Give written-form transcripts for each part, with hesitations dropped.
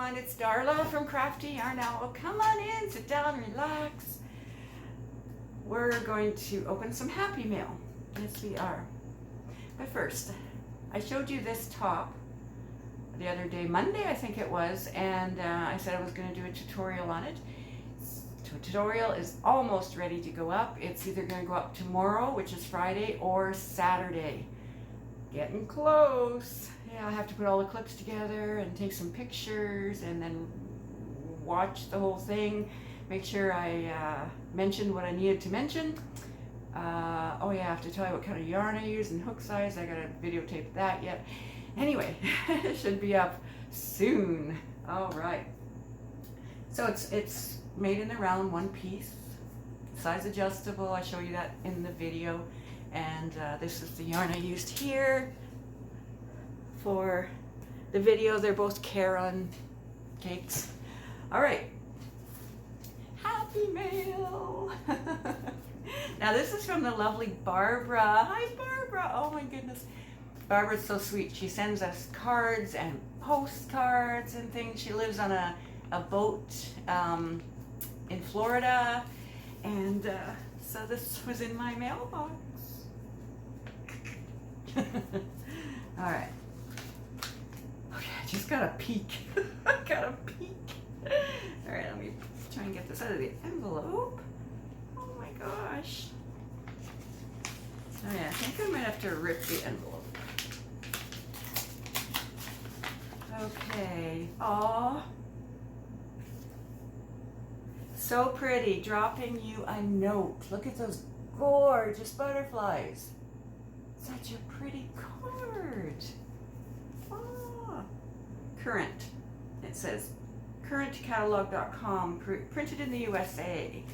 everyone, it's Darla from crafty.yarn.owl. Come on in, sit down, relax. We're going to open some happy mail. Yes, we are. But first, I showed you this top the other day, Monday I think it was, and I said I was going to do a tutorial on it. The tutorial is almost ready to go up. It's either going to go up tomorrow, which is Friday, or Saturday. Getting close. Yeah, I have to put all the clips together and take some pictures and then watch the whole thing. Make sure I mentioned what I needed to mention. Oh yeah, I have to tell you what kind of yarn I use and hook size. I gotta videotape that yet. Anyway, it should be up soon. All right. So it's made in a round one piece, size adjustable. I show you that in the video. And this is the yarn I used here for the video. They're both Caron cakes. All right, happy mail. Now this is from the lovely Barbara. Hi Barbara, oh my goodness. Barbara's so sweet. She sends us cards and postcards and things. She lives on a boat in Florida, and so this was in my mailbox. All right. Okay, I just got a peek. I got a peek. All right, let me try and get this out of the envelope. Oh my gosh. Oh yeah, I think I might have to rip the envelope. Okay. Aw. So pretty. Dropping you a note. Look at those gorgeous butterflies. Such a pretty card. Oh. Current. It says currentcatalog.com, printed in the USA.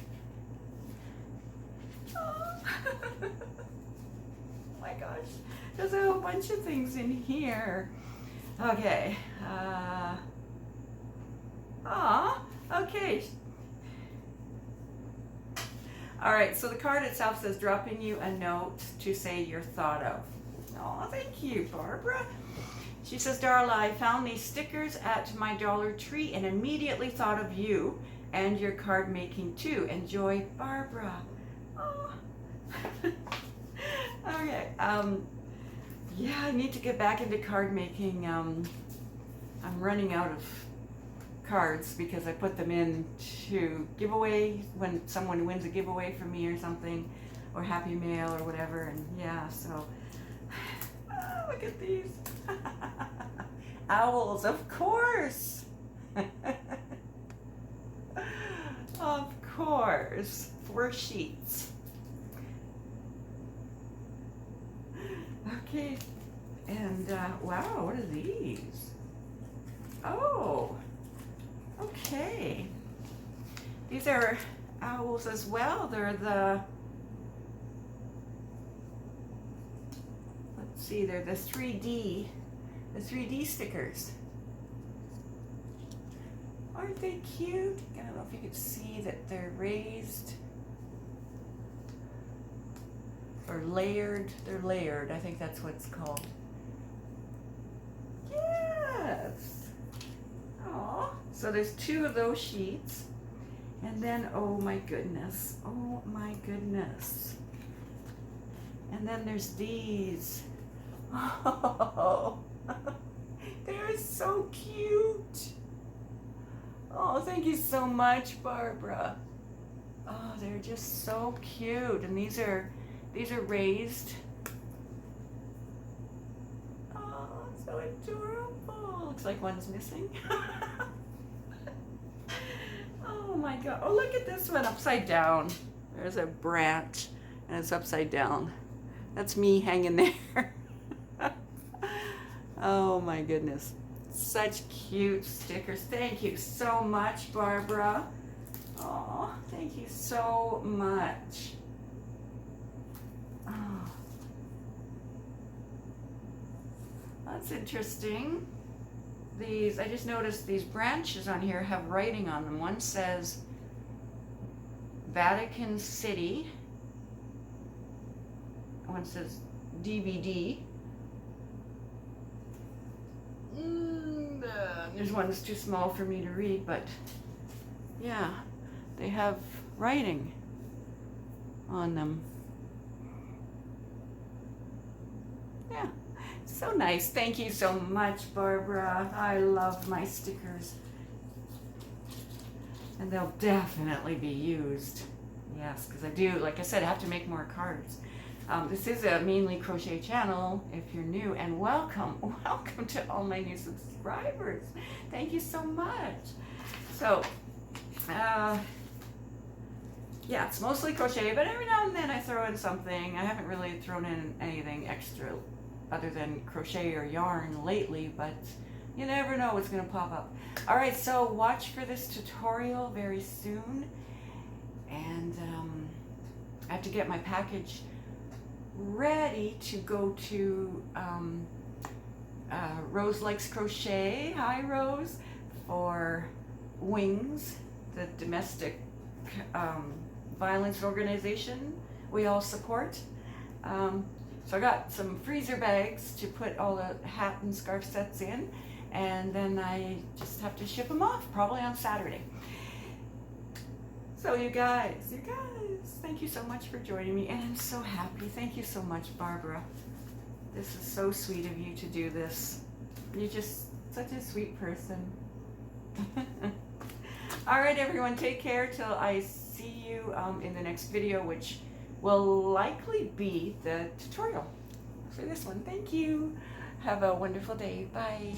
Oh. Oh my gosh. There's a whole bunch of things in here. Okay. Okay. All right, so the card itself says, dropping you a note to say you're thought of. Oh, thank you, Barbara. She says, Darla, I found these stickers at my Dollar Tree and immediately thought of you and your card making too. Enjoy, Barbara. Oh. Okay. Yeah, I need to get back into card making. I'm running out of cards because I put them in to giveaway when someone wins a giveaway from me or something, or happy mail or whatever. And yeah, so oh, look at these. Owls, of course. Of course. 4 sheets. Okay, and wow, what are these? Oh, okay. These are owls as well. They're the, let's see, they're the 3D stickers. Aren't they cute? I don't know if you could see that they're raised or layered. They're layered. I think that's what it's called. Yes. Oh, so there's 2 of those sheets. And then, oh my goodness. Oh my goodness. And then there's these. Oh, they're so cute. Oh, thank you so much, Barbara. Oh, they're just so cute. And these are raised. Oh, so adorable. Looks like one's missing. Oh my God. Oh, look at this one upside down. There's a branch and it's upside down. That's me hanging there. Oh my goodness. Such cute stickers. Thank you so much, Barbara. Oh, thank you so much. Oh, that's interesting. These, I just noticed these branches on here have writing on them. One says Vatican City. One says DVD. There's one that's too small for me to read, but yeah, they have writing on them. Yeah, so nice. Thank you so much, Barbara. I love my stickers. And they'll definitely be used. Yes, because I do, like I said, I have to make more cards. This is a mainly crochet channel if you're new, and welcome to all my new subscribers. Thank you so much. So, yeah, it's mostly crochet, but every now and then I throw in something. I haven't really thrown in anything extra other than crochet or yarn lately, but you never know what's going to pop up. All right, so watch for this tutorial very soon, and I have to get my package ready to go to Rose Likes Crochet, hi Rose, for Wings, the domestic violence organization we all support. So I got some freezer bags to put all the hat and scarf sets in, and then I just have to ship them off probably on Saturday. So you guys, thank you so much for joining me, and I'm so happy. Thank you so much, Barbara. This is so sweet of you to do this. You're just such a sweet person. All right, everyone, take care till I see you in the next video, which will likely be the tutorial for this one. Thank you. Have a wonderful day. Bye.